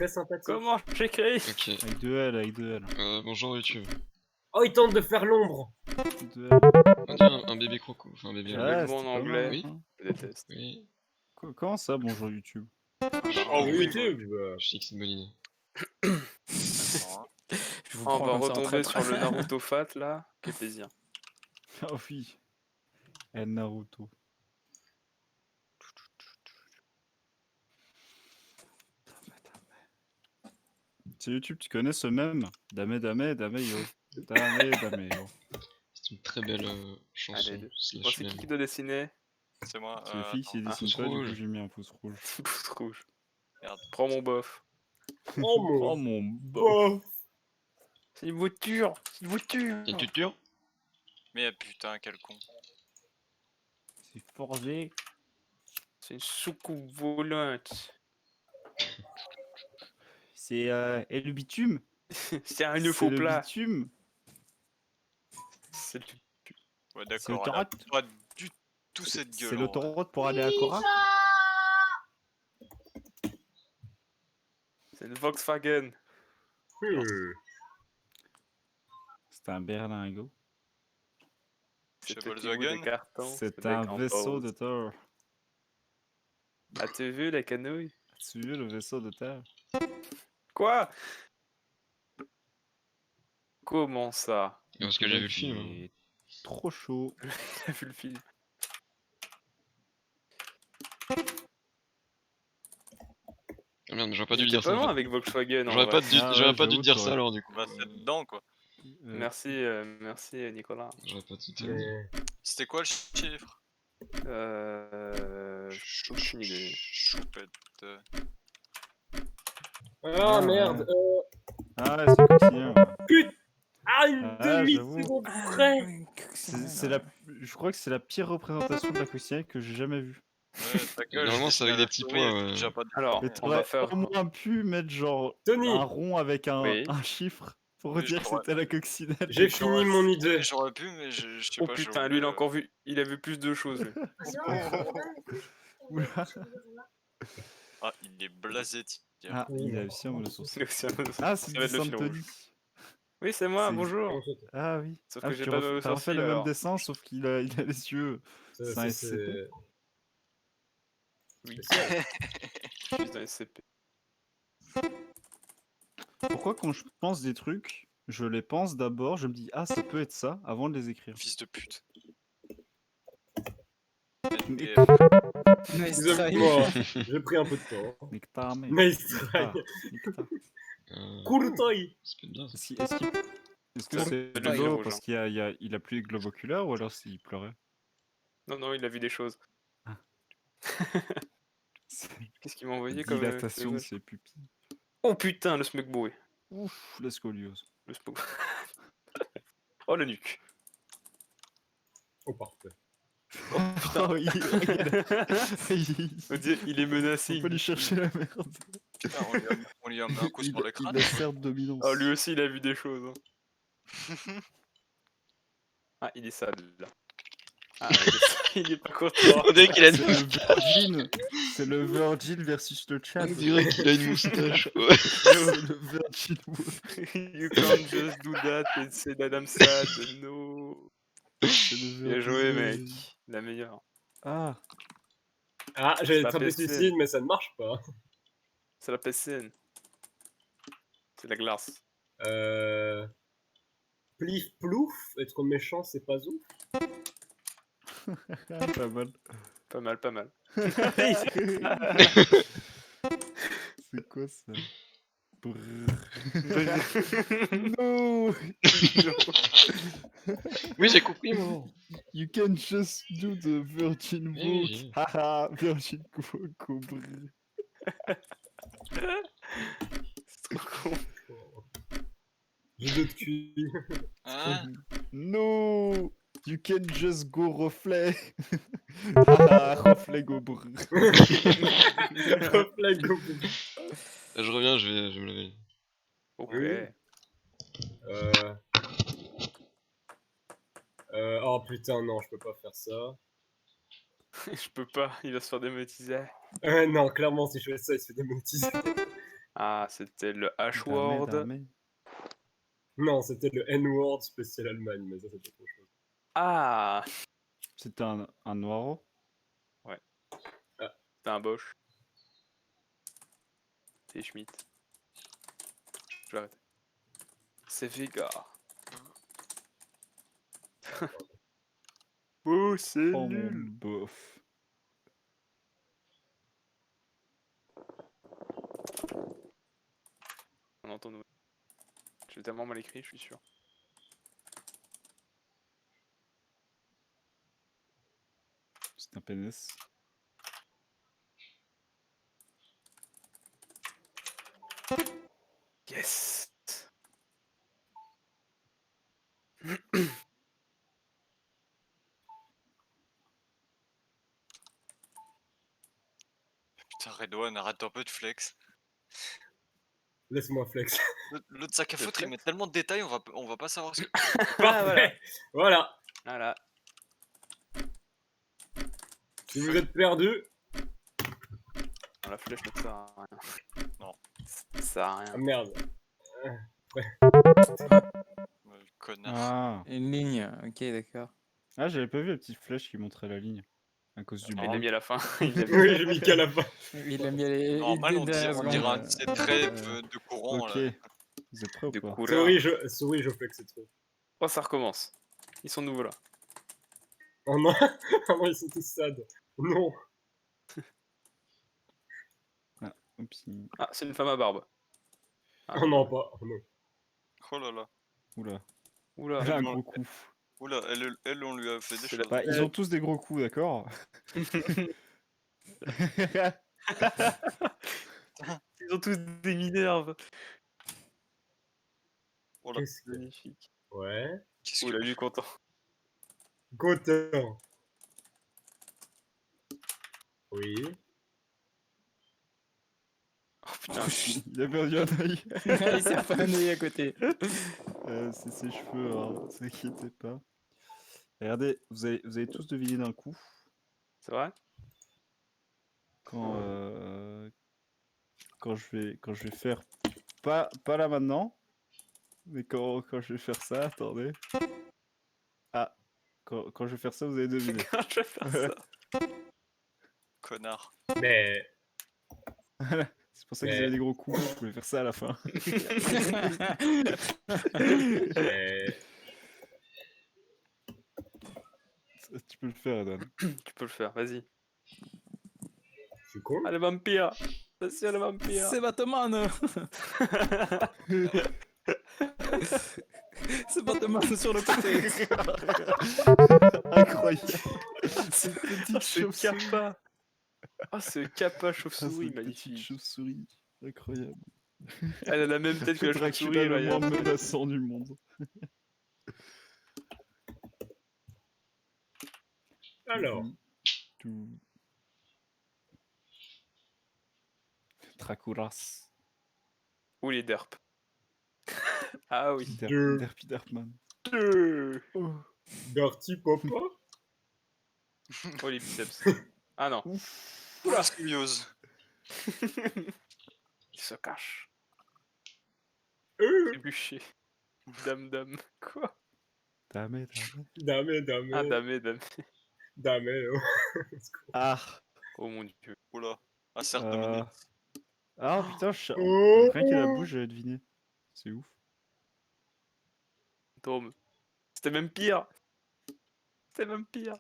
très sympathique. Comment j'écris? Ok. Avec deux L, avec deux L. Bonjour YouTube. Oh, il tente de faire l'ombre. Deux L. On dirait un bébé croco. Enfin, un bébé. Le Ouais, mot en c'était pas anglais. mal, Oui. hein. Je déteste. Oui. Comment ça, bonjour YouTube? Oh oui, YouTube. Je sais que c'est une bonne idée. Je vous On prends va comme ça en retomber traître. sur le Naruto Fat là. Quel plaisir. Ah oui. El Naruto. C'est YouTube, tu connais ce même? Dame dame dame yo. Dame dame yo. C'est une très belle chanson. Allez, bon, Slash c'est même. qui doit dessiner? C'est moi. C'est les filles qui Ah, dessinent pouce pas, du coup rouge. j'ai mis un pouce rouge. Pouce rouge. Merde. Prends mon bof. Oh Oh mon mon bof. C'est une voiture. C'est une voiture. Y'a une tuture? Mais putain, quel con. C'est forgé. C'est une soucoupe volante. C'est et le bitume? C'est un C'est faux le plat. bitume? C'est le... Ouais, C'est d'accord. Elle a l'autoroute? pas du tout cette gueule. C'est en vrai. l'autoroute pour aller à Cora? C'est le Volkswagen. C'est un berlingot. Chez C'était Volkswagen. des cartons. C'est un vaisseau de terre. As-tu vu les canouilles? As-tu vu le vaisseau de terre? Quoi? Comment ça? Parce que j'ai vu le film. hein. Il est trop chaud. T'as vu le film? Ah merde, j'aurais pas dû T'es dire pas ça. loin en fait. avec Volkswagen. en J'aurais vrai. pas dû, Ah j'aurais ouais, pas dû j'avoue, dire t'aurais- ça alors du coup. Bah, c'est dedans quoi. Merci, merci Nicolas. J'aurais pas dû te C'était quoi le chiffre? Aucune idée. Choupette. Ah merde. Ah ouais, c'est coccinien. Ah, une Ah, demi-seconde près. C'est la... Je crois que c'est la pire représentation de la coccinelle que j'ai jamais vue. Ouais, ta gueule. Normalement, je c'est avec dessinais des petits la souris, points, elle fait déjà pas de- Alors, Mais on va t'aurais faire. au moins pu mettre genre Tony, un rond avec Oui. un chiffre pour Oui, dire que j'aurais- c'était la coccinelle. j'ai fini mon idée. J'aurais pu, mais je sais Oh pas. j'ai putain, oublié, lui il a encore vu. Il a vu plus de choses. Lui. Oula. Ah, il est blasé, tiens. Ah, il a aussi un mot de source. C'est aussi un peu- Ah, ça c'est va du être le fil Santoni. rouge. Oui, c'est moi, C'est- bonjour. Ah oui. Sauf Ah, que j'ai tu pas de t'as refait sourcils, le même alors. dessin, sauf qu'il a les yeux. C'est un SCP. Oui. Je suis dans SCP. Pourquoi quand je pense des trucs, je les pense d'abord, je me dis ah ça peut être ça avant de les écrire. Fils de pute. Mais- Et, Excusez-moi, j'ai pris un peu de temps. Nectar, mec. Nice Nectar. try. Nectar. Courtoy. C'est bien. ça. Est-ce que c'est le fil Globo rouge, parce qu'il a plus les globes oculaires ou alors s'il pleurait? Non, non, il a vu des choses. C'est Qu'est-ce qu'il m'a envoyé comme. dilatation de message ses pupilles. Oh putain, le smug boy. Ouf, la scoliose. Le smug. Oh le nuque. Oh, parfait. Oh, On dirait il est menacé. On peut lui chercher la merde. putain, on lui a mis un coup sur le crâne. Il a certes dominance. Oh lui aussi il a vu des choses. hein. Ah, il est sale là. Ah, il est pas content. On dirait qu'il a C'est le Virgin. C'est le Virgin versus le chat. On dirait qu'il a une moustache. C'est le Virgin Wolf. You can't just do that and say that I'm sad. No. C'est le Bien joué, mec. Virgin. La meilleure. Ah, Ah, j'allais La attraper PSN. suicide, mais ça ne marche pas. C'est la PCN. C'est la glace. Plif plouf, être méchant, c'est pas ouf. pas mal. Pas mal, pas mal. C'est quoi ça? No! Oui, j'ai compris, moi. You can just do the Virgin Oui, oui, Walk. j'ai vu. Haha, Virgin Walk au C'est trop con. J'ai deux de cul. Hein? No! You can just go reflet. Haha, reflet go brr. Reflet go. Je reviens, je vais me lever. Ok. Oui. Oh putain, non, je peux pas faire ça. Je peux pas, il va se faire démonétiser. Non, clairement, si je fais ça, il se fait démonétiser. Ah, c'était le Damé, H-word. damé. Non, c'était le N-word spécial Allemagne, mais ça c'est autre chose. Ah, C'était un noiro. c'était un Bosch. C'est Schmitt. Je l'arrête. C'est Vega. Oh, c'est Oh mon nul. bof. On entend nous. J'ai tellement mal écrit, je suis sûr. C'est un pénis. Yes. Putain, Redouane, arrête un peu de flex. Laisse-moi flex. L'autre sac à De foutre, il flex met tellement de détails, on va pas savoir ce que. Parfait. Voilà. Voilà. Si vous êtes perdu, Non, la flèche ne sert à rien. Non. Ça sert à ah rien. merde. Connard. Ah. Une ligne, ok, d'accord. Ah, j'avais pas vu la petite flèche qui montrait la ligne. À cause du Il l'a bras. mis à la fin. Il l'a mis. Oui, j'ai mis qu'à la fin. Il aime bien les. Normal, on dernières dirait secondes. un de ces traits de courant Ok. là. Vous êtes prêts ou De pas? coureur. Souris, je flex cette fois. Oh, ça recommence. Ils sont nouveaux là. Oh non, oh non, ils sont tous sad. Non. Oups. Ah, c'est une femme à barbe. Ah, Oh non, pas. Oh non. Oh là là. Oula. Oula. Elle a un non. gros coup. Oula, elle, on lui a fait des C'est choses. Bah, ils ont tous des gros coups, d'accord? Ils ont tous des minerves. Oh là. Qu'est-ce que. Magnifique. Ouais. Qu'est-ce Oula, lui content. Gotham. Oui. Oh putain. Il a perdu un œil. Il s'est refané à côté. C'est ses cheveux, hein. Ne vous inquiétez pas. Regardez, vous avez tous deviné d'un coup. C'est vrai? Quand je vais faire pas là maintenant, mais quand je vais faire ça, attendez. Ah, quand je vais faire ça, vous allez deviner. Quand je vais faire ça. Connard. Mais. C'est pour ça que vous avez des gros coups. Je voulais faire ça à la fin. mais... Tu peux le faire, Adam. Tu peux le faire, vas-y. Je suis con. Ah, le vampire. Attention, le vampire. C'est Batman. C'est Batman sur le côté. Incroyable. Cette petite ce chauve-souris. kappa. Ah, ce kappa Ah, chauve-souris, cette petite magnifique. chauve-souris. Incroyable. Elle a la même tête que la Dracula chauve-souris, le Ryan. moins menaçant du monde. Alors. Draculas. Ou les derp. Ah oui. Deux. Derpy Derpman. Oh, Dirty Papa. les biceps. Ah non. Oula, scoliose. Il se cache. Euh. Trébuché. Dame. Quoi? Dame. Dame. Ah, dame. Dame. Oh. Ah. Oh mon dieu. Oula. Ah, certes, dominé. Ah putain, Oh. rien qu'à la bouche, j'avais deviné. C'est ouf. Dôme. C'était même pire. C'était même pire.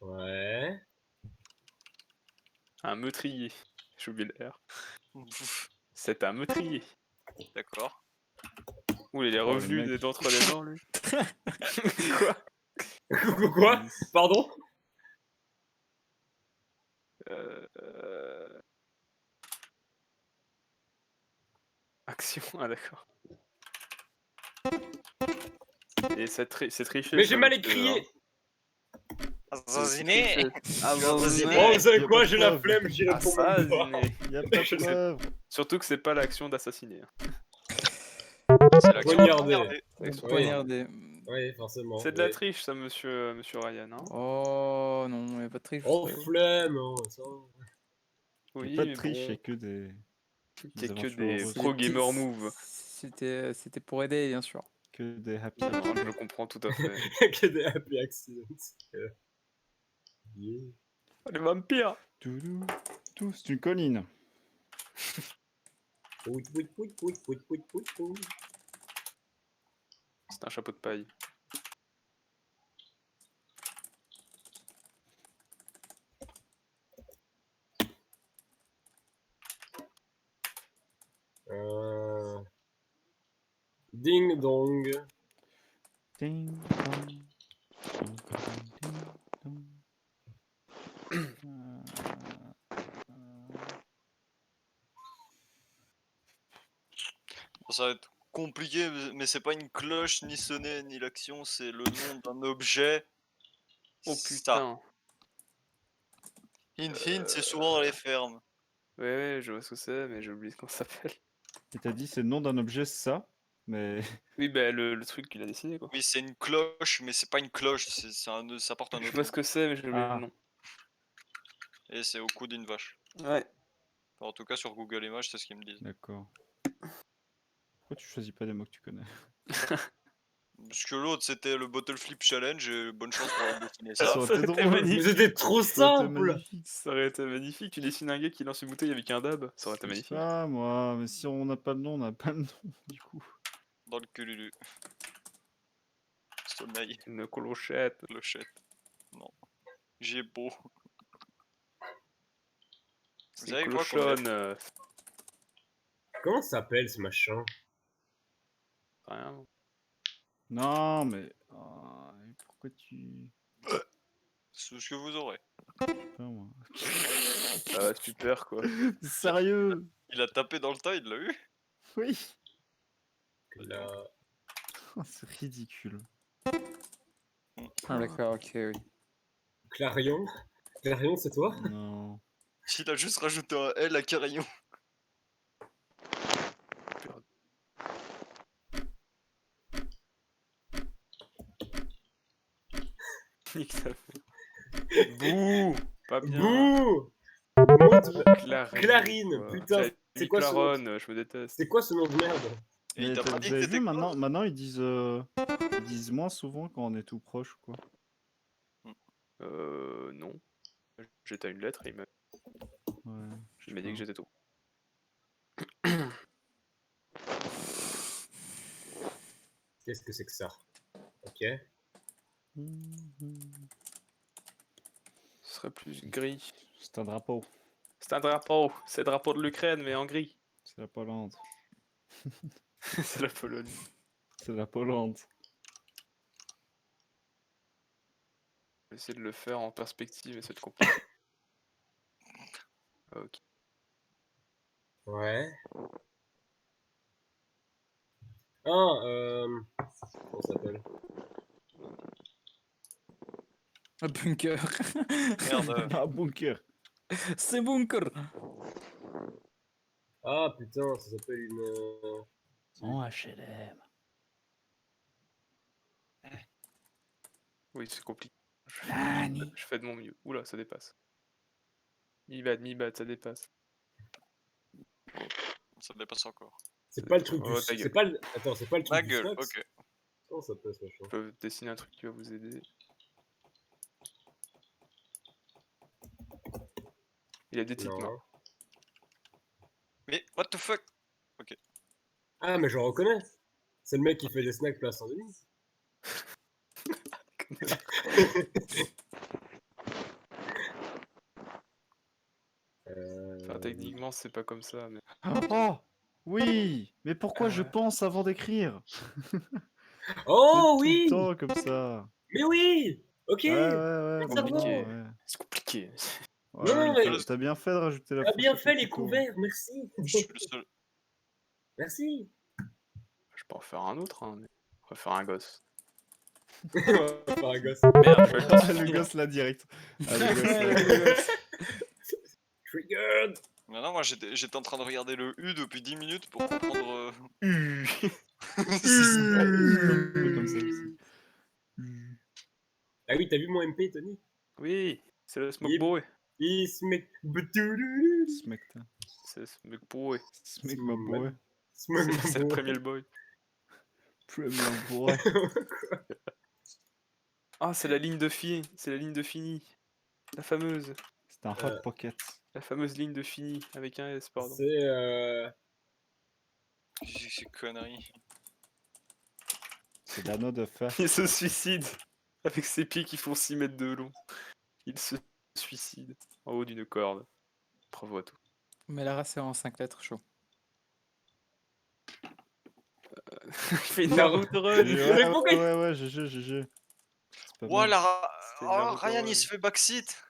Ouais. Un meurtrier. J'ai oublié le R. Ouf. C'est un meurtrier. D'accord. Ouh, il est Oh, le revenu mec. d'entre les morts, lui. Quoi? Quoi? Pardon? Action, ah d'accord. Et c'est triché. Mais ça, j'ai mal monsieur, écrit. hein. Assassiné. Ah, Oh, vous savez quoi? J'ai la flemme, j'irai pour mon devoir. assassiné. Y a pas de Je sais. preuve. Surtout que c'est pas l'action d'assassiner. hein. C'est l'action de Poignardé. poignarder. L'action Oui. Poignardé. Oui, forcément. C'est de la oui. triche, ça, monsieur Ryan. Hein. Oh non, il n'y a pas de triche. Oh, flemme. Oh, ça. Oui, pas de mais triche, il y a bon, que des il y a que aventures des heureuses. pro gamer moves. C'était pour aider, bien sûr. Que des happy Non, accidents. je comprends tout à fait. Que des happy accidents. Yeah. Les vampires. Toudou, tout, c'est une colline. Pouit, pouit, pouit, pouit, pouit, pouit, pouit, pouit. C'est un chapeau de paille. Ding dong. Ding dong, ding dong, ding dong. Ça va être compliqué, mais c'est pas une cloche, ni sonner, ni l'action, c'est le nom d'un objet. Oh Ça. putain. Hint, hint, c'est souvent dans les fermes. Ouais, je vois ce que c'est, mais j'ai oublié comment ça s'appelle. Et t'as dit c'est le nom d'un objet, ça, mais Oui, bah le truc qu'il a dessiné, quoi. Oui, c'est une cloche, mais c'est pas une cloche, ça porte un Je autre vois nom. ce que c'est, mais j'ai oublié Ah. le nom. Et c'est au cou d'une vache. Ouais. Enfin, en tout cas, sur Google Images, c'est ce qu'ils me disent. d'accord. Pourquoi tu choisis pas des mots que tu connais? Parce que l'autre, c'était le Bottle Flip Challenge, et bonne chance pour dessiner Ça ça. aurait Ça été aurait été drôle. Mais magnifique. c'était trop Ça aurait été simple. magnifique. Ça aurait été magnifique. Tu dessines un gars qui lance une bouteille avec un dab. Ça aurait été magnifique. Ah, moi, mais si on n'a pas le nom, on n'a pas le nom, du coup. Dans le cululu. Sommeil, Une clochette. clochette. Non. J'ai beau. C'est savez une quoi qu'on lève clochonne. Comment ça s'appelle ce machin? Rien. Non, mais... ah, et pourquoi tu... C'est ce que vous aurez. Pas moi. Ça va super, quoi. Sérieux? Il a tapé dans le tas, il l'a eu. Oui. Là. Oh, c'est ridicule. Ah, d'accord, ok, oui. Clarion? Clarion, c'est toi? Non. Il a juste rajouté un L à Carillon. Nique sa mère. Bouh. Pas bien. Bouh! Maud- Clarine. Clarine, quoi. putain, J'avais c'est dit quoi ce nom? Claronne, je me déteste. C'est quoi ce nom de merde? Et il Mais t'a pas vous dit que avez t'étais vu, quoi maintenant ils disent moins souvent quand on est tout proche, quoi. Non. J'étais à une lettre et Ouais. il m'a dit que j'étais tout. Qu'est-ce que c'est que ça? Ok. Ce serait plus gris. C'est un drapeau. C'est un drapeau. C'est le drapeau de l'Ukraine, mais en gris. C'est la Pologne. C'est la Pologne. C'est la Pologne. Je vais essayer de le faire en perspective et c'est compliqué. Ok. Ouais. Ah, comment ça s'appelle? Un bunker. Merde. Ah, bunker. C'est bunker. Ah putain, ça s'appelle une. En HLM. Oui, c'est compliqué. Nani. Je fais de mon mieux. Oula, ça dépasse. Mi-bad, ça dépasse. Ça dépasse encore. C'est pas le truc Oh, du. ta gueule. C'est pas le. Attends, c'est pas le truc Ma du gueule, Snox? ok. Comment ça s'appelle ce machin? Je peux dessiner un truc qui va vous aider. Il y a des petites mains. Non. Mais what the fuck? Ah, mais je le reconnais. C'est le mec qui fait des snacks place Saint-Denis. Enfin, techniquement, c'est pas comme ça, mais. Oh oui. Mais pourquoi je pense avant d'écrire? Oh C'est oui! tout le temps comme ça. Mais oui! Ok! Ouais, C'est compliqué. ouais. C'est compliqué. Ouais, Non, mais mais- t'as bien fait de rajouter la T'as bien fourchette fait au les couteau. couverts, merci! Je suis le seul. Merci! Je peux en faire un autre, hein, mais. On va faire un gosse. On va faire un gosse. Merde, je vais pas Ah, le finir. gosse là direct. Ah, le gosse là. Triggered! Maintenant, moi, j'étais en train de regarder le U depuis 10 minutes pour comprendre. Un peu comme ça aussi. Ah oui, t'as vu mon MP, Tony? Oui, c'est le smoke Il est- boy. Il se met. Boutoulou. Smekta. C'est ce mec boy. Smek ma boy. C'est le premier boy. Premier boy. Ah, c'est la ligne de fini. C'est la ligne de fini. La fameuse. C'est un hot pocket. La fameuse ligne de fini avec un S, pardon. C'est. Ces conneries. C'est l'anneau de fer. Il se suicide avec ses pieds qui font 6 mètres de long. Il se suicide en haut d'une corde. Bravo à tout. Mais la race est en 5 lettres, chaud. Il fait une Naruto run. Mais pourquoi il- ouais, GG. C'est pas mal. Voilà. C'est Oh, Naruto Ryan Run. il se fait backseat.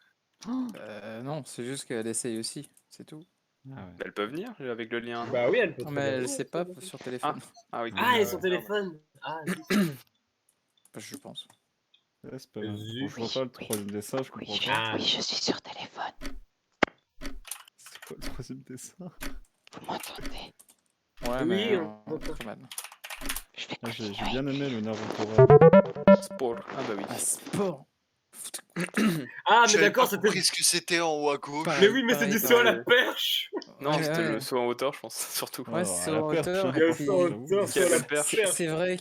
Non, c'est juste qu'elle essaye aussi, c'est tout. Ah ouais. Elle peut venir avec le lien. Bah oui, elle peut. Non, très mais bien elle venir. sait pas sur téléphone. Ah oui. Ah, elle est sur téléphone. Ah, Je pense. Ouais, c'est pas mal. Zut. Bon, je vois pas le troisième dessin, je comprends pas. Ah. Oui, je suis sur téléphone. C'est quoi le troisième dessin? Vous m'entendez? Ouais, Oui, mais on entend. très mal. Je vais Ah, j'ai continuer. bien aimé le Naruto Run. Sport. Ah bah oui. Ah, sport. Ah, mais J'avais d'accord, pas c'était. compris ce que c'était en haut à gauche. Pareil, Mais oui, mais c'est pareil, du saut à la pareil. perche. Non, Ouais, c'était ouais. le saut en hauteur, je pense, surtout. Ouais, c'est à sur la hauteur, perche, Il y a et un puis- saut en hauteur Qui sur a la la perche. perche. C'est vrai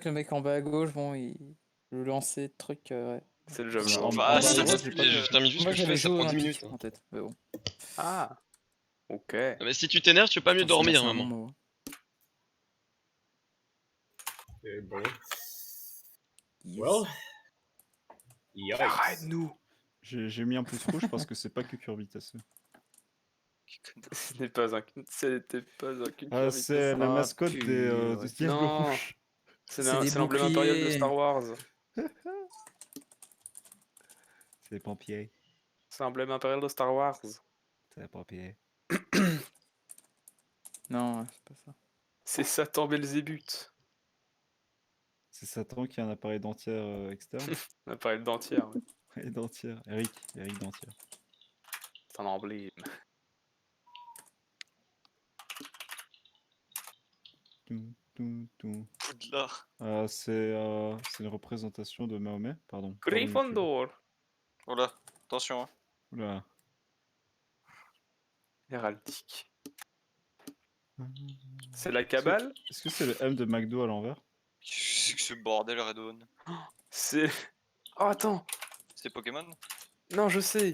que le mec en bas à gauche, bon, il le lançait de trucs. Ouais. C'est le En, javelot. en Bah, bas à c'est- droite, j'ai pas Je compris. termine juste Moi, ce que je j'avais fais, ça joué aux prend 10 Olympiques minutes. en tête. Mais bon. Ah. Ok. Ah, mais si tu t'énerves, tu peux pas mieux Putain, dormir, c'est un maman. mot. Et bon. Yes. Well. Yikes. Arrête-nous. J'ai mis un pouce rouge parce que c'est pas cucurbitaceux. Ce n'est pas un. C'était pas un Ah, c'est la Ah, mascotte purée. des Diables Non. Rouges. C'est C'est des l'emblème impérial de boucliers. Star Wars. C'est les pompiers. C'est l'emblème impérial de Star Wars. C'est les pompiers. Non, c'est pas ça. C'est Satan Belzébuth. C'est Satan qui a un appareil dentaire externe. Un appareil dentière. Ouais. Et dentière. Eric dentière. C'est un emblème. Tout. Poudlard. C'est une représentation de Mahomet, pardon. Gryffondor. Voilà. Attention. Hein. Oula. Héraldique. C'est la cabale. Est-ce que c'est le M de McDo à l'envers? Qu'est-ce que ce bordel, Redone? C'est. Oh, attends. C'est Pokémon? Non, je sais.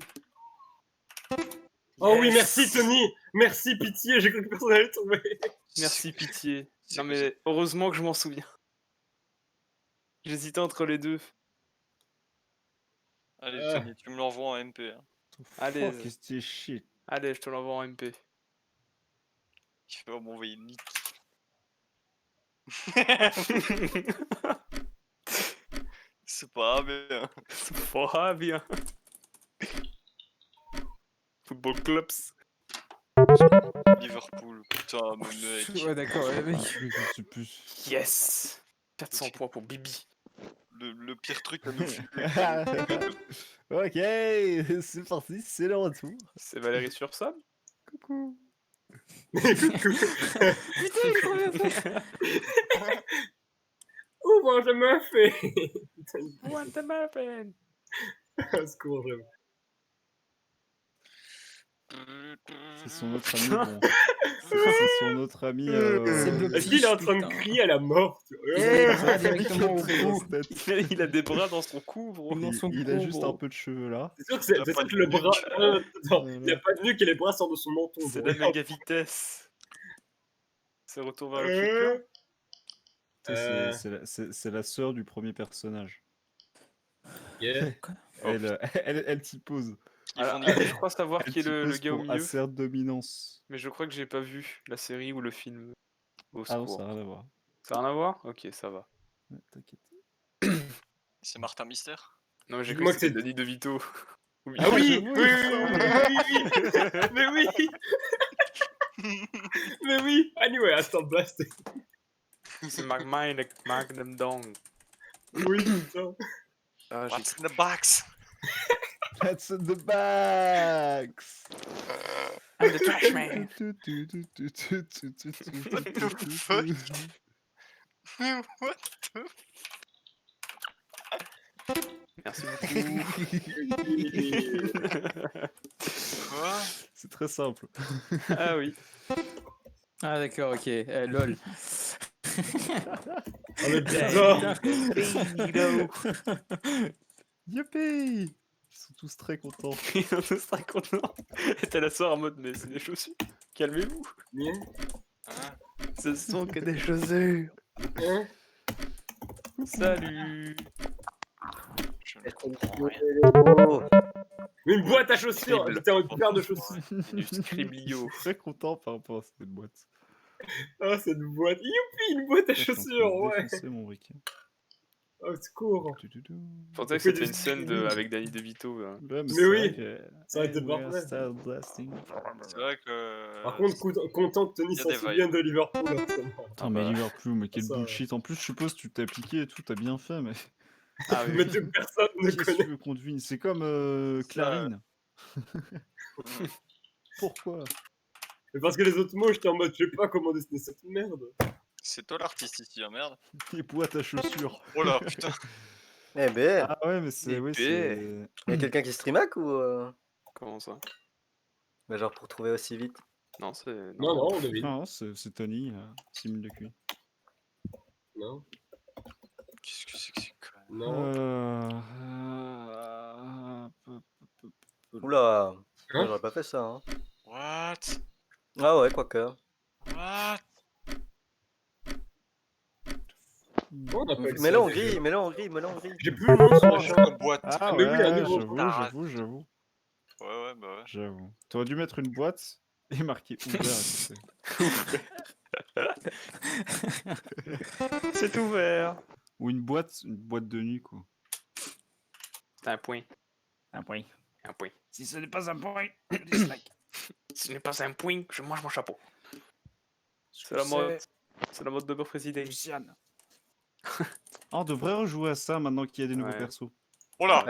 Oh oui, Yes. merci Tony. Merci, pitié, j'ai cru que personne allait trouver. Merci, pitié. c'est Non, quoi mais heureusement que je m'en souviens. J'hésitais entre les deux. Allez, Ah. Tony, tu me l'envoies en MP. Hein. Allez. Fuck is this shit? Allez, je te l'envoie en MP. Il va m'envoyer Nick. C'est pas bien. C'est pas bien. Football clubs. Liverpool, putain, mon mec. Ouais, d'accord, ouais, mec. C'est plus. Yes. 400 points pour Bibi. Le pire truc à nous filer. Ok, c'est parti, c'est le retour. C'est Valérie sur Sam. Coucou. Ouvre, je me fais. What the muffin? Au secours, j'aime. C'est son autre ami. Bon. C'est son autre ami. C'est le Est-ce qu'il est en train de Putain. crier à la mort tu vois? Il va directement au cou. Il a des bras dans son cou, bro. Dans son Il a cou, juste bro. un peu de cheveux là. C'est sûr que, c'est Il a sûr pas que de le bras. nuque. Attends, il n'y a pas de nuque et les bras sortent de son menton. C'est bro. la méga vitesse. C'est Retour vers le futur. Euh, C'est la sœur du premier personnage. yeah. Elle t'y pose. Alors, font des- je crois savoir Elle qui est t'y le pose gars au pour milieu, assert dominance. mais je crois que j'ai pas vu la série ou le film. Au Ah non, secours. ça n'a rien à voir. Ça a rien à voir? Ok, ça va. Ouais, T'inquiète. C'est Martin Mystère. Non, mais j'ai Dis-moi cru que que c'était Danny DeVito. Au milieu. Ah oui, oui, mais oui. Mais oui. Anyway, attends, blast. C'est Magnum Dong. Oui, putain. Ah, j'ai What's in the box? That's in the box. I'm the trash man. What the fuck? What the Merci beaucoup. Quoi? C'est très simple. Ah oui. Ah d'accord, ok. Lol. Ah, mais putain. Youpi! Ils sont tous très contents. Ils sont tous très contents. Et t'as la soeur en mode, mais c'est des chaussures. Calmez-vous. Bien. Hein? Ce sont que des chaussures. Hein. Salut. Je ne comprends rien. Mais une boîte à chaussures. Scribble. J'étais en une paire de chaussures. Du scriblio. Très content par rapport à cette boîte. Ah, cette boîte. Youpi, une boîte à Je suis en train de chaussures, ouais. défoncer mon briquet. Au secours. Tududu. Je pensais que fait c'était du une scène streaming. avec Danny DeVito. Là. Ouais, Mais c'est oui, vrai que- ça aurait été And we are parfait. style blasting. C'est vrai que. Par contre, content que Tony y a s'en des souvienne vibes. de Liverpool. Hein, c'est bon. Putain, mais bah. Liverpool, mais quel Ça, bullshit. En plus, je suppose que tu t'es appliqué et tout, t'as bien fait, mais. Ah oui. Mais que personne ne Qu'est-ce que tu connaît. veux qu'on devine? C'est comme Clarine. Pourquoi? Mais parce que les autres mots, j'étais en mode, je sais pas comment dessiner cette merde. C'est toi l'artiste ici, hein, merde. Les boîtes à chaussures. Oh là, putain. Eh ben, Ah ouais, mais c'est. Les Ouais, baies. c'est. y a quelqu'un qui stream hack ou Comment ça? bah, genre pour trouver aussi vite? Non, c'est. Non, non, on devine. Non, c'est Tony, 6000 de QI. Non, Qu'est-ce que c'est que ces conneries? non. Oula, Hein? j'aurais pas fait ça. Hein. What? Ah ouais, quoique. What? Comment on appelle ça Mets-le en déjà gris, mets-le en gris, mets-le en gris. J'ai plus le nom sur Change la de boîte. Ah mais ouais, oui, un nouveau. j'avoue. Ouais, ouais, bah ouais. J'avoue. T'aurais dû mettre une boîte et marquer ouvert à côté. C'est ouvert. Ou une boîte de nuit, quoi. C'est un point. Un point. Un point. Si ce n'est pas un point, dislike. Ce n'est pas un point, je mange mon chapeau. C'est la mode. C'est la mode de mon président. Luciane. Oh, on devrait rejouer à ça maintenant qu'il y a des nouveaux Ouais. persos. Oh là!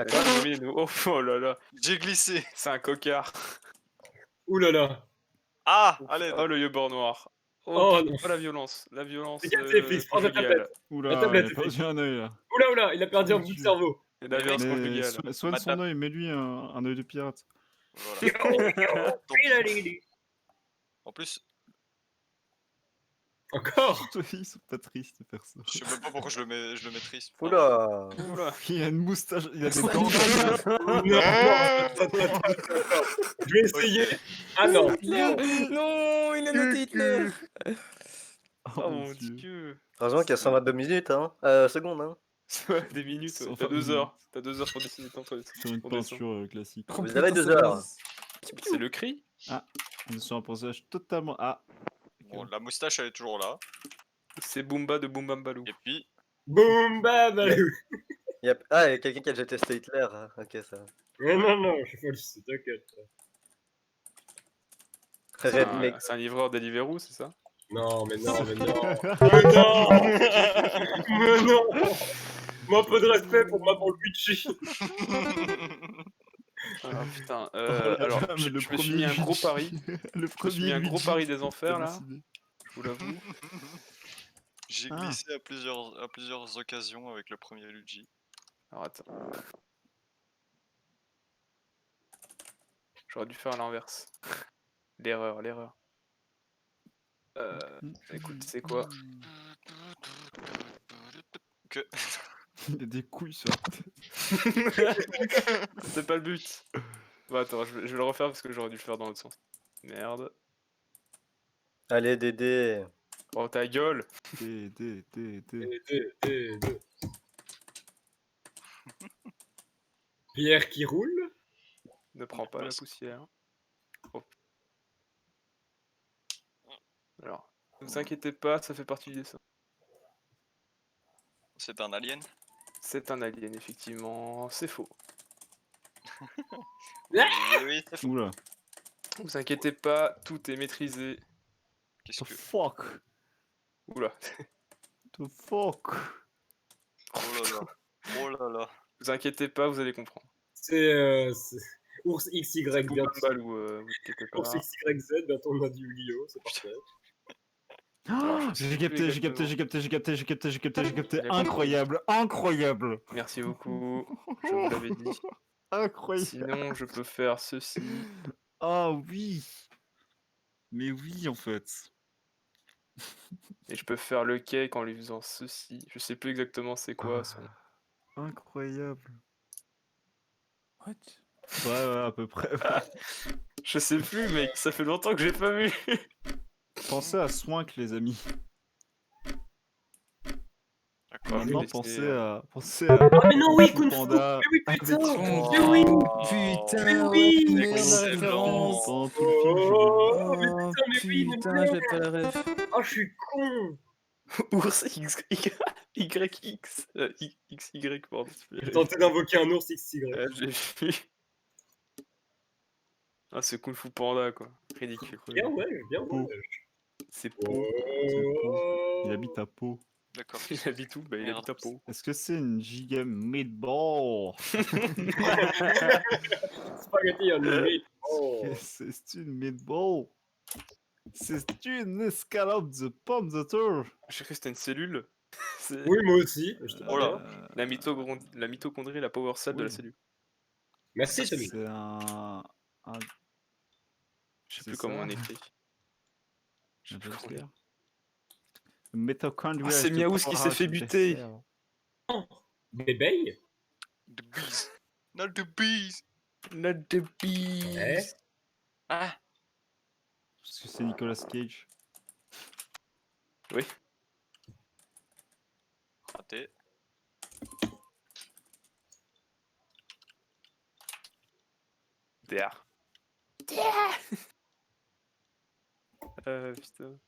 Oh là là. J'ai glissé! C'est un cocard. Ouh là là. Ah! Allez! Oh le yeux-bord noir. Oh, putain, non. oh, la violence. La violence. C'est cassé, Fix, prends ta conjugale. tablette. Oula, La tablette, il a perdu un œil là. Oula, oula, il a perdu un bout de cerveau. Et la violence Mais conjugale. soigne Ma son tape. œil, mets-lui un œil de pirate. Voilà. En plus, Encore. Ils sont pas tristes, les persos. je sais même pas pourquoi je le maîtrise. Oula. Oula. Il a une moustache, il a des dents. Non, attends. Je vais essayer. Ah non. Non, il a noté Hitler. Oh mon dieu. Heureusement qu'il y a 122 minutes, hein. Secondes, hein. Des minutes. Ça Ouais. va T'as 2 minutes. heures. T'as 2 heures pour dessiner ton truc. Sur une Ton dessin. peinture classique. Oh, Vous putain, avez 2 c'est heures. naze. C'est le cri. On est sur un personnage totalement. Ah, Bon, la moustache elle est toujours là. C'est Boomba de Boom Bam Baloo. Et puis, Boum, bam, allez. Ah, il y a quelqu'un qui a déjà testé Hitler. Hein. Ok, ça. Non, je suis folle, t'inquiète. Redneck. C'est un livreur Deliveroo, c'est ça? Non, mais non. Mais non. Moi, un peu de respect pour ma pour Luigi. Ah putain. Oh la Alors, dame, je le me suis mis un gros Luigi. pari. Le Je me premier. suis mis un gros Luigi pari des qui enfers t'a là. décidé. Je vous l'avoue. j'ai Ah. glissé à plusieurs occasions avec le premier Luigi. Alors attends. J'aurais dû faire à l'inverse. L'erreur. Écoute, c'est quoi? Que... Il a des couilles sur la tête. C'est pas le but. Bon, attends, je vais le refaire parce que j'aurais dû le faire dans l'autre sens. Merde. Allez, Dédé. Oh ta gueule. T. Pierre qui roule. Ne prends pas la poussière. Oh. Alors, ne vous inquiétez pas, ça fait partie du dessin. C'est un alien? C'est un alien, effectivement. C'est faux. Oui, c'est faux. Oula. Ne vous inquiétez pas, tout est maîtrisé. Qu'est-ce The que... fuck? Oula. The fuck? Oh là là. Oh là là. Ne vous inquiétez pas, vous allez comprendre. C'est Ours XY Boom bientôt. Bam Baloo, vous inquiétez pas. Ours XYZ, bientôt on a du Yu-Gi-Oh! C'est parfait. Oh, je sais j'ai plus capté, Il a incroyable, incroyable, Merci beaucoup, je vous l'avais dit. incroyable. Sinon, je peux faire ceci. Ah oui. Mais oui, en fait. Et je peux faire le cake en lui faisant ceci. Je sais plus exactement c'est quoi son. Incroyable. What? Ouais, à peu près. Ouais. Je sais plus, mec, ça fait longtemps que j'ai pas vu. Pensez à Swank, les amis. D'accord. je vais Maintenant, laisser, pensez à Ah mais non, oui, Kung Kung Fu Fu. Panda Mais oui, avec putain. Son Mais oui. putain, Mais ouais, oui, merde, la excellent. référence. pendant tout le film. Je me Oh, mais Oh putain, mais oui, mais putain, merde. j'ai pas la ref. Oh, je suis con. Ours YX. XY, pardon. J'ai tenté d'invoquer un ours XY. J'ai vu. Ah, c'est Kung Fu Panda, quoi. Ridicule. Bien, ouais, bien, Pau. ouais. C'est Pau. C'est Pau. Il habite à Pau. D'accord. Il habite où? Bah, il habite à Pau. Est-ce que c'est une giga meatball? Spaghetti on meat. Oh. C'est une meatball. C'est une escalope de pommes de terre. J'ai cru que c'était une cellule. C'est Oui, moi aussi. Je te Oh là. bien. la mitochondrie, la power cell de la Oui. cellule. Merci, Tommy. C'est un Je sais C'est plus comment ça. on écrit. Je sais un plus comment on hamster. écrit. Mitochondria. Ah, c'est est le Miaouz qui s'est fait parasite buter. bactère. Bébé. The bees. Not the bees. Not the bees. Ouais. Ah. Parce que c'est Nicolas Cage. Oui. Raté. DR. Putain.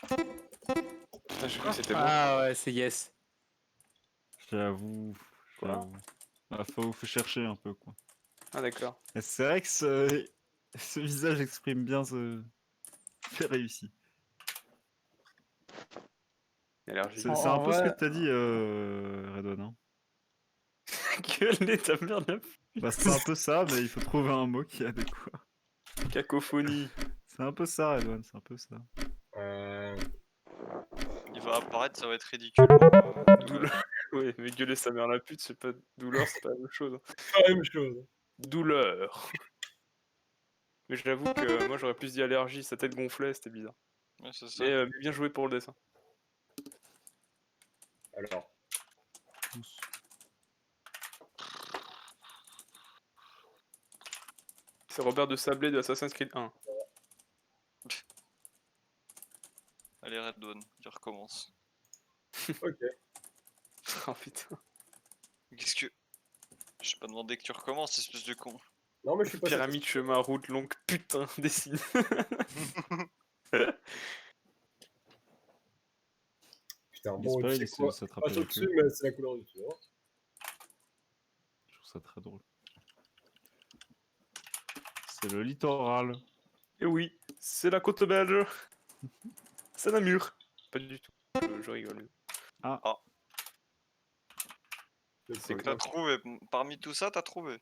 Ah, j'ai cru que c'était bon. Ah ouais, c'est yes. J'avoue. Quoi J'avoue. Ah, faut chercher un peu, quoi. Ah, d'accord. Et c'est vrai que ce visage exprime bien ce fait réussi. Allergie. C'est En un peu ce que vrai- t'as dit, Redon. Hein. Gueule, ta merde, la Bah, c'est un peu ça, mais il faut trouver un mot qui est adéquat. cacophonie. C'est un peu ça, Redon, c'est un peu ça. Il va apparaître, ça va être ridicule. Douleur. Ouais, mais gueuler sa mère la pute, c'est pas douleur, c'est pas la même chose. Pas la même chose. Douleur. Mais j'avoue que moi j'aurais plus dit allergie, sa tête gonflait, c'était bizarre. Ouais, c'est ça. Mais bien joué pour le dessin. Alors. C'est Robert de Sablé de Assassin's Creed 1. Allez, Red Dawn, tu recommences. Ok. Oh putain. Qu'est-ce que. J'ai pas demandé que tu recommences, espèce de con. Non, mais je suis pas Pyramide, chemin, route longue, putain, dessine. Putain, Il bon, espère, tu il sais quoi. essaie de Passe s'attraper la au-dessus, queue. mais c'est la couleur du tour. Je trouve ça très drôle. C'est le littoral. Et oui, c'est la côte belge. C'est Namur. Pas du tout. Je rigole. C'est que t'as trouvé. Parmi tout ça, t'as trouvé.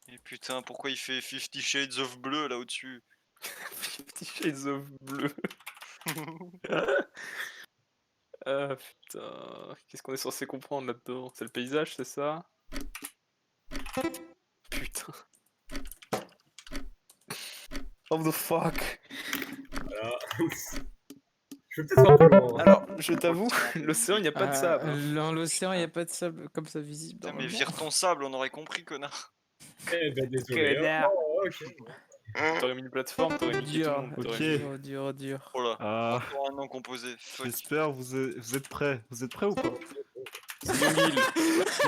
Et putain, pourquoi il fait 50 Shades of Bleu là au-dessus? 50 Shades of Bleu. Ah putain, qu'est-ce qu'on est censé comprendre là-dedans? C'est le paysage, c'est ça? Putain. What the fuck? Voilà. Je vais peut-être un peu loin. Hein. Alors, je t'avoue, l'océan, il n'y a pas de sable. hein. Dans l'océan, il n'y a pas de sable comme ça visible. Putain, mais normalement. vire ton sable, on aurait compris, connard. Eh ben, désolé. Connard. Hein. Oh, ok. T'aurais mis une plateforme, t'aurais mis tout le monde. Ok. t'aurais mis- Dur, dur, dur. Oh là, Ah, encore un nom composé. Fuck. j'espère vous êtes prêts. Vous êtes prêts ou pas? C'est Yonguil.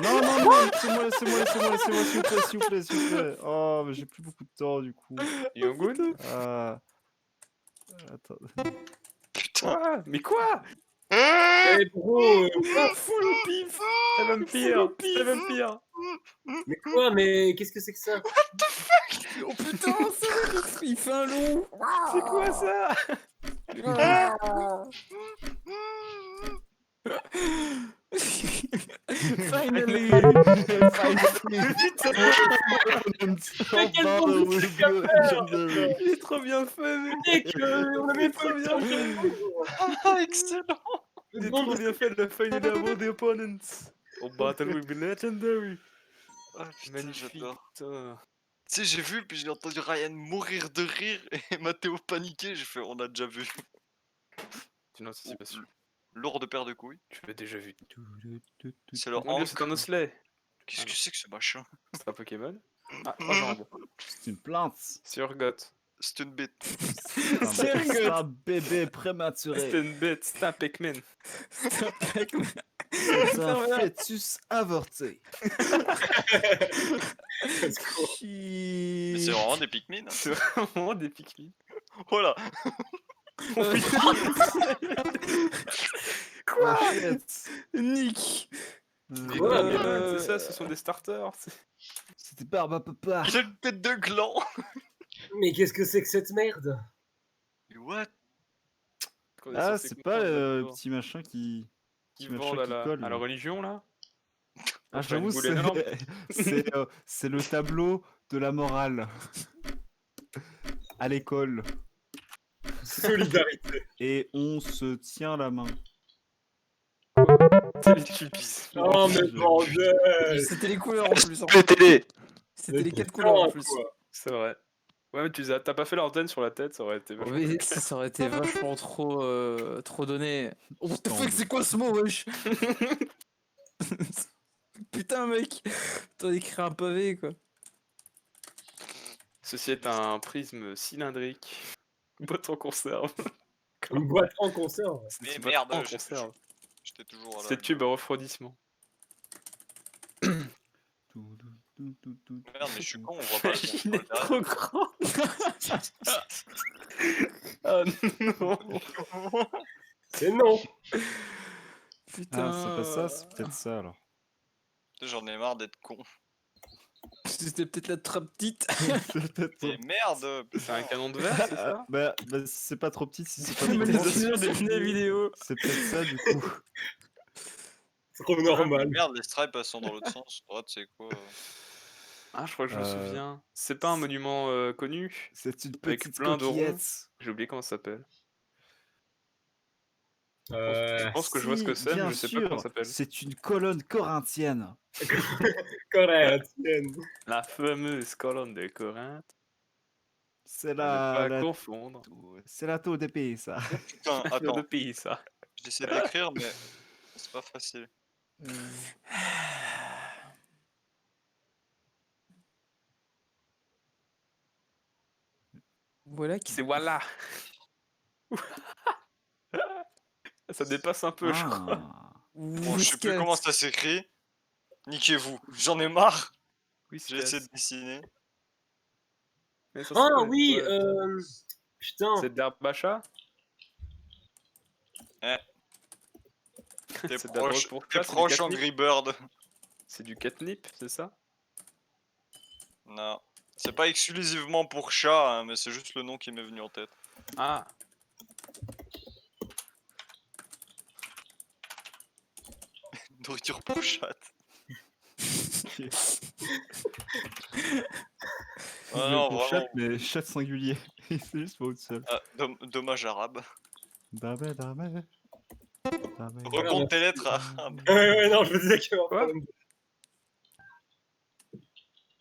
Non, non, non, laissez-moi, s'il vous plaît. Oh, mais j'ai plus beaucoup de temps du coup. Yongun? Ah. Attends. Putain. Quoi? Mais quoi? Eh, bro, Full pif! C'est même pire! C'est même pire! mais quoi, mais qu'est-ce que c'est que ça? Oh putain, il fait un loup. C'est quoi ça? Finally. Il est trop bien fait, mec. Mec, on avait pas trop le bien temps. fait. Ah, excellent. Il est trop bien fait, le Finally Above the Opponents. Au battle will be legendary. Ah, putain, Magnifique. j'adore. Putain. Tu sais, j'ai vu, puis j'ai entendu Ryan mourir de rire et Mathéo paniquer. J'ai fait, on a déjà vu. Non, ça c'est pas sûr. Lourde paire de couilles. Tu l'as déjà vu. C'est le Mon dieu, c'est un Hank. Osley. Qu'est-ce Ah que non. c'est que ce machin? C'est un Pokémon. Ah, 3 jambes. C'est une plante. Sur Got. C'est une bête. C'est un bébé prématuré. C'est une bête, c'est un Pac-Man. C'est un fœtus avorté. Let's go. Mais c'est vraiment des Pikmin. Hein. C'est vraiment des Pikmin. Voilà. Quoi? Nick. C'est ça, ce sont des starters. C'était barbe à papa. Il a une tête de gland. Mais qu'est-ce que c'est que cette merde? Mais what? Ah, c'est pas le petit machin qui Qui machin vend à qui la, colle, à la là. religion là. Ah, Enfin, une j'avoue, boule énorme. c'est le tableau de la morale à l'école. Solidarité. Et on se tient la main. C'est les chippies. Oh, mais bordel! C'était les couleurs en plus. hein. télé. C'était les 4 couleurs en plus. Quoi. C'est vrai. Ouais, mais t'as pas fait l'antenne sur la tête, ça aurait été vachement. Oui, ça aurait été vachement trop donné. Oh, what the fuck, c'est quoi ce mot, wesh? Putain, mec, t'en écrit un pavé, quoi. Ceci est un prisme cylindrique. Boîte en conserve. Une boîte en conserve. C'est Mais une boîte merde, en je- conserve. J'étais toujours là. C'est tube à refroidissement. Merde, mais je suis con, on voit pas. Il est trop grand. Ah non. C'est non. Putain. Ah, c'est pas ça, c'est peut-être ça alors. J'en ai marre d'être con. C'était peut-être la trop petite. C'est peut-être Mais merde. C'est un canon de verre, c'est ça? bah, si c'est pas trop petit, si c'est pas Mais trop les grand, images des vidéos. c'est peut-être ça du coup. Trop Mais normal. merde, les stripes elles sont dans l'autre sens. Droite, c'est quoi? Ah, je crois que je me Euh, souviens. C'est pas un monument connu? C'est une Avec petite plein de ronds. coquillette. J'ai oublié comment ça s'appelle. Euh, Je pense que je vois ce que Si, c'est, mais bien je sais pas sûr, comment ça s'appelle. c'est une colonne corinthienne. correct. tienne. La fameuse colonne de Corinthe. C'est À ne pas la confondre. c'est la tour d'épée, ça. Putain, Le attends. pays, ça. J'essaie d'écrire, mais c'est pas facile. Voilà qui C'est voilà. Ça dépasse un peu, je crois. Ah. Bon, je sais plus comment ça s'écrit. Niquez-vous. J'en ai marre. Oui, J'ai essayé de dessiner. Mais ça Ah s'appelle oui, quoi? putain. C'est de l'herbe bacha? T'es C'est de la drogue proche, pour t'es chat, c'est du proche catnip? Angry Bird. C'est du catnip, c'est ça? Non. C'est pas exclusivement pour chat, hein, mais c'est juste le nom qui m'est venu en tête. Ah, Nourriture pour chat. Ah non, Pour vraiment. chat, mais chat singulier. C'est juste pour une seule. Ah, dommage arabe. Damé, damé. Damé. Recompte tes lettres arabes. Ouais, non, je me disais que. Quoi?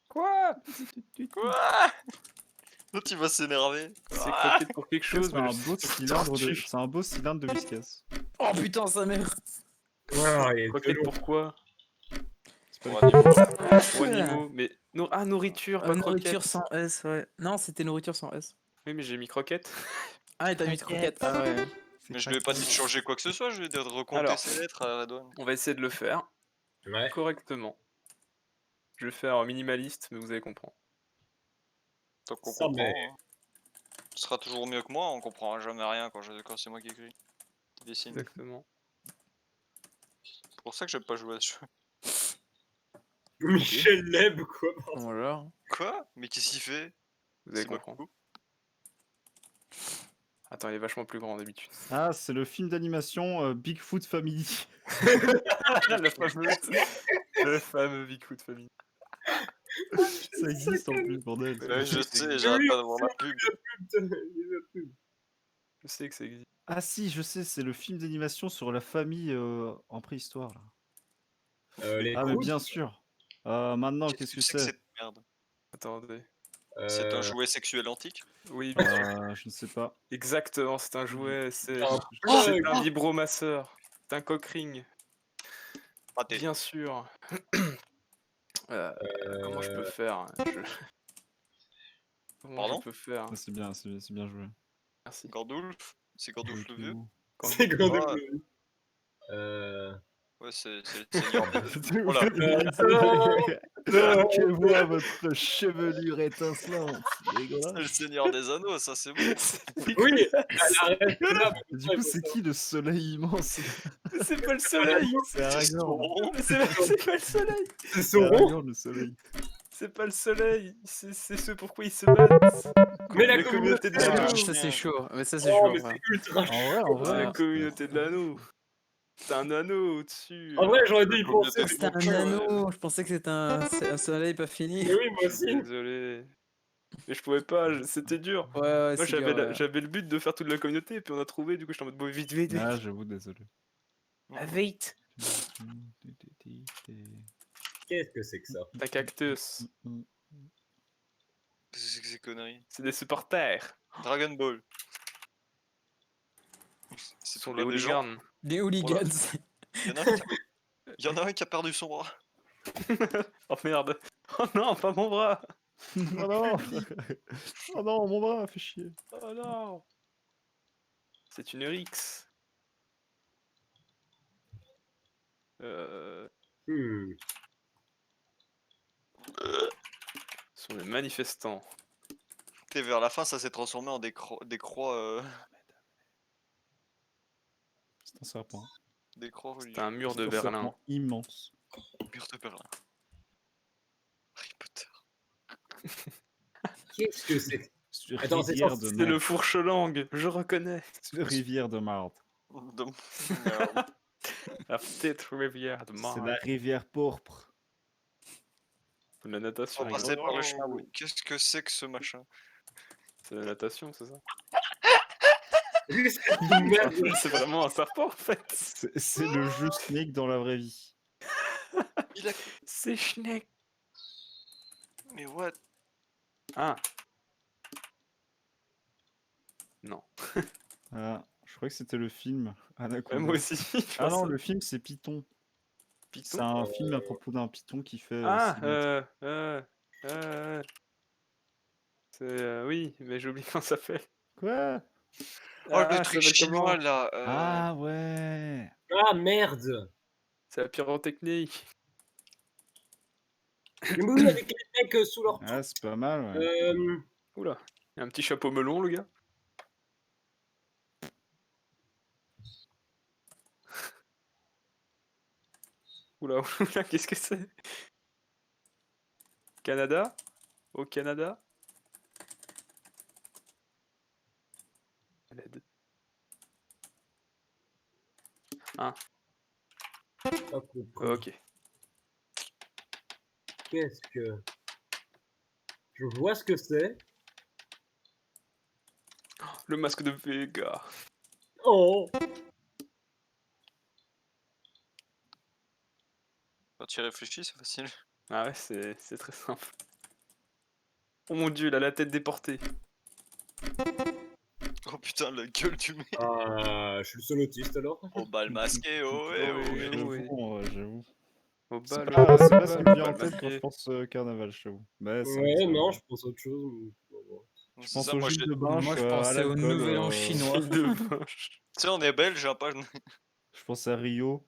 Quoi? Quoi? L'autre il va s'énerver. C'est croquette pour quelque chose, C'est mais un je- beau cylindre de, c'est un beau cylindre de Whiskas. Oh putain, sa mère. Ah, il est Croquette lourd. pourquoi? C'est Pour pas animaux. pour animaux, mais... nourriture, pas Nourriture croquette. sans S, ouais. Non, c'était nourriture sans S. Oui, mais j'ai mis croquette. Ah, et t'as mis de croquette. Ah ouais. Mais je lui ai pas dit de changer quoi que ce soit, je lui ai dit de recompter Alors. ses lettres à Redouane. On va essayer de le faire Ouais. correctement. Je vais faire minimaliste, mais vous allez comprendre. Tant qu'on Ça, comprend. mais- Hein. Ce sera toujours mieux que moi, on comprendra jamais rien quand c'est moi qui écris. Qui dessine. Exactement. C'est pour ça que j'aime pas jouer à ce jeu. Michel Leb, quoi. Bon, alors. Quoi? Mais qu'est-ce qu'il fait? Vous allez C'est ma comprendre. coupe. Attends, il est vachement plus grand d'habitude. Ah, c'est le film d'animation Bigfoot Family. Le fameux Bigfoot Family. Ça existe en plus, bordel. Ouais, je Oui, sais, j'arrête pas de voir la pub. Putain, il y a la pub. Je sais que ça existe. Ah si, je sais, c'est le film d'animation sur la famille en préhistoire. Là. Les Ah mais Croods, bien sûr. Maintenant, qu'est-ce que c'est que c'est cette merde? Attendez. C'est un euh, jouet sexuel antique? Oui, bien sûr. Je ne sais pas. Exactement, c'est un jouet. C'est un c'est plug. un vibromasseur. C'est un cock ring. Raté. Bien sûr. Comment je peux faire Comment Pardon je peux faire Ah, c'est bien, c'est bien joué. Merci. Gandulf? C'est Gandulf le vieux? C'est grand Ah, de ouais, c'est le seigneur des... Voilà. Que voit votre chevelure étincelante, C'est le seigneur des anneaux, ça c'est bon. Oui, arrête là. Du coup, c'est qui le soleil immense? C'est pas le soleil. C'est Aragorn. Mais c'est pas le soleil. C'est C'est Sauron. Aragorn, le soleil. C'est pas le soleil. C'est ce pourquoi ils se battent. Mais la La communauté de communauté Ah, l'anneau. ça c'est chaud. Mais ça c'est Oh, chaud. mais ouais. c'est ultra chaud. En vrai, La communauté de l'anneau. C'est un anneau au-dessus. En vrai, j'aurais dû y penser. Ah, mais C'était bon, un anneau. Je pensais que c'était un soleil pas fini. Mais oui, moi aussi. Désolé. Mais je pouvais pas, c'était dur. Ouais, ouais, Moi c'est dur, j'avais le but de faire toute la communauté et puis on a trouvé, du coup j'étais en mode bon, vite, vite, vite. Ah, j'avoue, désolé. Vite. Qu'est-ce que c'est que ça? Un cactus. Qu'est-ce que ces conneries? C'est des supporters. Dragon Ball. Ce C'est sont pour les les gens. hooligans. Les hooligans. Il y en a un qui a perdu son bras. Oh merde. Oh non, pas mon bras. Oh non. Oh non, mon bras, fait chier. Oh non. C'est une Rix. Hmm. Ce sont des manifestants. Et vers la fin, ça s'est transformé en des croix, C'est un serpent. des croix C'est religieuses. un mur de C'est un Berlin. serpent immense. Mur de Berlin. Harry Potter. Qu'est-ce que c'est? Sur Attends, c'est rivière ça, de C'est le Nantes. fourche-langue, je reconnais. Sur rivière de Marde. De- Merde. La petite rivière de C'est Marne. la rivière pourpre. La natation. On les passait gars. par le chemin. Qu'est-ce que c'est que ce machin? C'est la natation, c'est ça? Merde. C'est vraiment un serpent en fait. C'est le jeu Snake dans la vraie vie. Il a... C'est Schneck. Mais what? Ah. Non. Ah, je crois que c'était le film. Anaconda. Moi aussi. Ah non, le film c'est Python. Python. C'est un film à propos d'un python qui fait. Ah, 6 mètres. oui, mais j'ai oublié comment ça s'appelle. Quoi? Oh, le truc ça s'appelle comment chinois là. Ah ouais. Ah merde. C'est la pyrotechnie. Mais oui, avec les mecs sous leur. Ah, c'est pas mal. Ouais. Oula, il y a un petit chapeau melon, le gars. Oula, oula, qu'est-ce que c'est? Canada? Au Canada? À l'aide. Ah, Hop, ok. qu'est-ce que. Je vois ce que c'est. Le masque de Vega. Oh. Quand tu y réfléchis, c'est facile. Ah ouais, c'est très simple. Oh mon dieu, il a la tête déportée. Oh putain, la gueule du mec. Ah, je suis le seul autiste alors. Au bal masqué, oh Oh, ouais, oh oui, ouais. oui. J'avoue. Au C'est bal, pas, au c'est pas bal, ce qui au me vient en bal tête quand masqué. je pense carnaval, je t'avoue. Bah, c'est vrai que Ouais, c'est- non, je pense à autre chose. mais bon. Je C'est pense ça, au moi, jus j'ai- de banche. Moi, je à pensais au l'alcool, nouvel an chinois. De vache. Tu sais, on est belge, hein, pas. Je pense à Rio.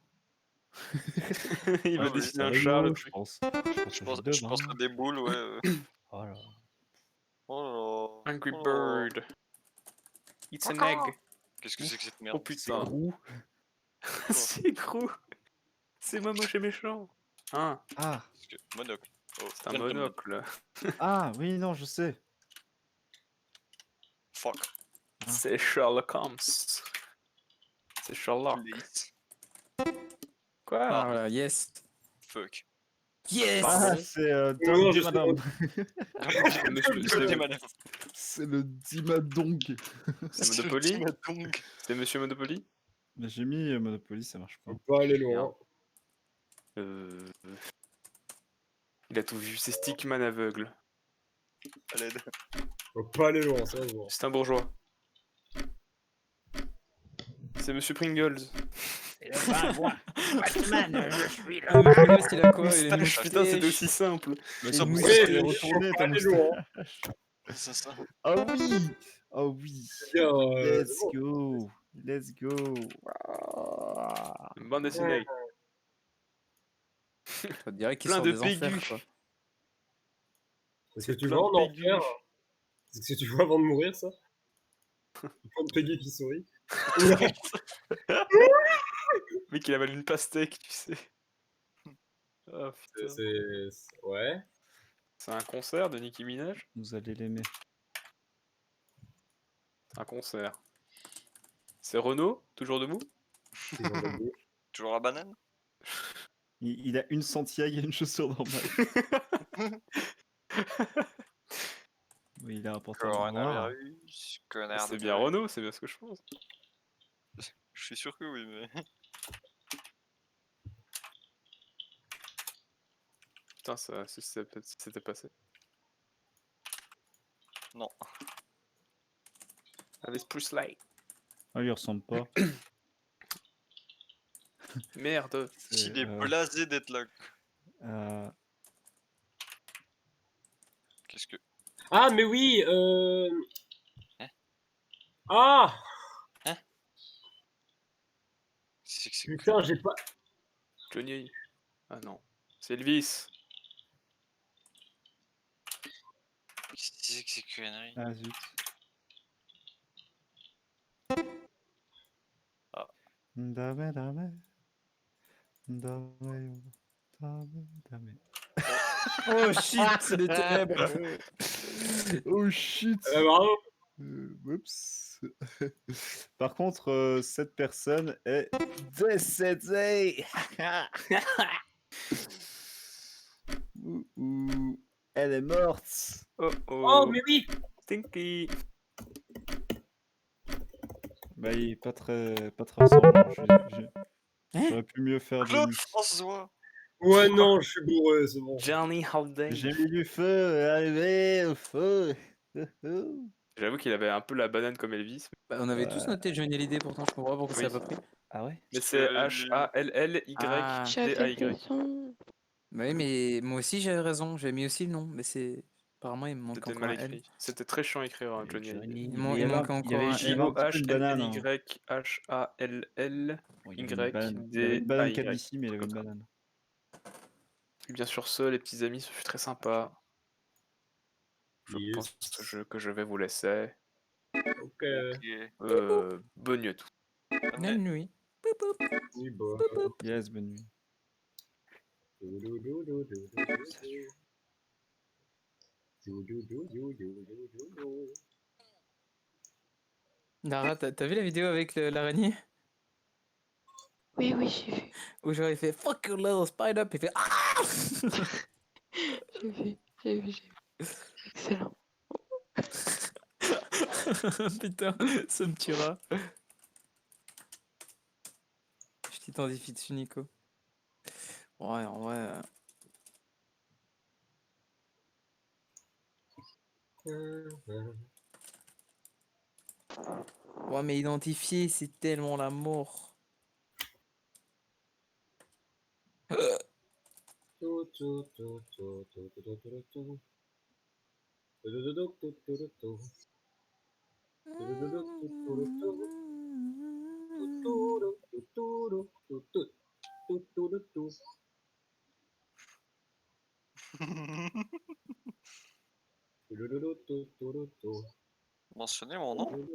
Il va Ah oui, dessiner À un Rio, char, le je truc. pense. Je pense à des boules, ouais. Oh là. Oh là. Angry Oh là. Bird. It's an egg. Qu'est-ce que c'est que cette Oh merde? C'est putain. Grou. C'est gros. C'est moche et méchant. Hein, Ah. Parce que- Monocle. Oh, c'est un plein de monocle. Ah, oui, non, je sais. Fuck. C'est Sherlock Holmes. C'est Sherlock. Please. Quoi? Ah, voilà, yes. Fuck. Yes. Ah, c'est Non, Tom je Dimadam. C'est monsieur- Johnny c'est- Madame. C'est le Dimadong. c'est Monopoly? Madame. C'est Monsieur Monopoly? Mais j'ai mis Monopoly, ça marche pas. Faut pas aller loin. Il a tout vu, c'est Stickman aveugle. À l'aide. Faut pas aller loin, ça se voit. C'est un bourgeois. C'est Monsieur Pringles. Monopoly, il a quoi? Il a une Moustache, putain, c'était moustache. aussi simple. Mais Et ça une pourrait moustache. aller retourner Faut ta aller loin. moustache. C'est ça. Oh oui. Oh oui. Bien, Let's c'est bon. go. Let's go. Une bande dessinée. On dirait qu'il Plein sort de des enfers, pégus. quoi. Est-ce que tu plein vois de en pégus. enfer? Est-ce que tu vois avant de mourir, ça? Plein de Peggy qui sourit. Le mec, il avale une pastèque, tu sais. Oh putain. Ouais. C'est un concert de Nicki Minaj? Vous allez l'aimer. Un concert. C'est Renault, toujours debout? Ils ont le goût. Toujours la banane. Il a une Santiago et une chaussure normale. Oui, il a un pantalon noir. Coronavirus. Connard. C'est de bien virus. Renault, c'est bien ce que je pense. Je suis sûr que oui, mais. Putain, ça, si c'était passé. Non. Avec Spruce Light. Ah, il ressemble pas. Merde. Il est euh, blasé d'être là. Euh, Qu'est-ce que. Ah, mais oui Hein? Ah C'est que c'est. Putain, j'ai pas... Johnny. Ah non. C'est Elvis. C'est que c'est conneries. Ah zut. Ah. Dame, dame. Dame, dame, dame. Oh shit, les ténèbres. Oh shit. Bravo. Oups. Par contre, cette personne est décédée. Ouh. Elle est morte. Oh Oh, oh. mais oui Stinky. Bah, il est pas très ressemblant. Hein? J'aurais pu mieux faire de Claude lui. François. Ouais, non, je suis bourré, c'est bon. Johnny Holiday. J'ai mis du feu, arrivé au feu. J'avoue qu'il avait un peu la banane comme Elvis. Bah, on avait tous noté Johnny Hallyday, pourtant je comprends pas pourquoi Oui. ça a pas pris. Ah ouais? Mais c'est Ah. Hallydday. Bah oui, mais moi aussi j'avais raison, j'avais mis aussi le nom, mais c'est... Apparemment il me manque C'était encore mal un L. écrit. C'était très chiant à écrire, hein, Johnny Hallyday. Il manque encore un il y L. avait un petit peu de banane. Hein. J-O-H-L-L-Y-H-A-L-L. Bon, il y avait une banane. Il y avait Y, une banane D, A, Y. calvitie, mais il y avait une banane. Et bien sûr, les petits amis, ce fut très sympa. Je Yes. pense que je vais vous laisser. Ok. Bonne nuit à tous. Bonne nuit. Poup, poup. Oui, bah. Yes, bonne nuit. Lara, t'as vu la vidéo avec l'araignée? Oui, oui, j'ai vu. Où genre il fait fuck your little spider, puis il fait ah. J'ai vu. Excellent. Putain, ça me tuera. Je t'identifie dessus, Nico. Ouais, en vrai. Ouais, mais identifier, c'est tellement la mort. Mentionnez mon nom.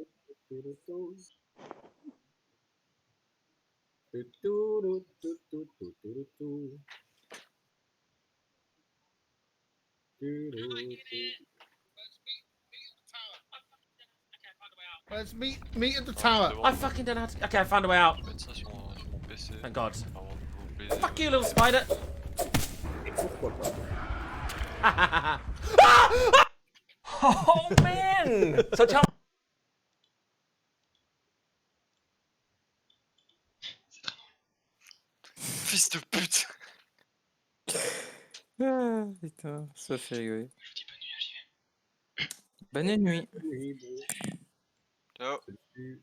Let's meet at the Non, tower. je I devrais fucking don't know how to... Okay, I found a way out. mettre ça sur mon PC. Thank God. Avant de vous baiser. Fuck you, little spider! Et pourquoi pas? Oh man! So tell Fils de pute. Ah, putain, ça fait rigoler. Je vous dis bonne nuit, j'y vais. Bonne nuit. Oui, bon. Ciao. Salut.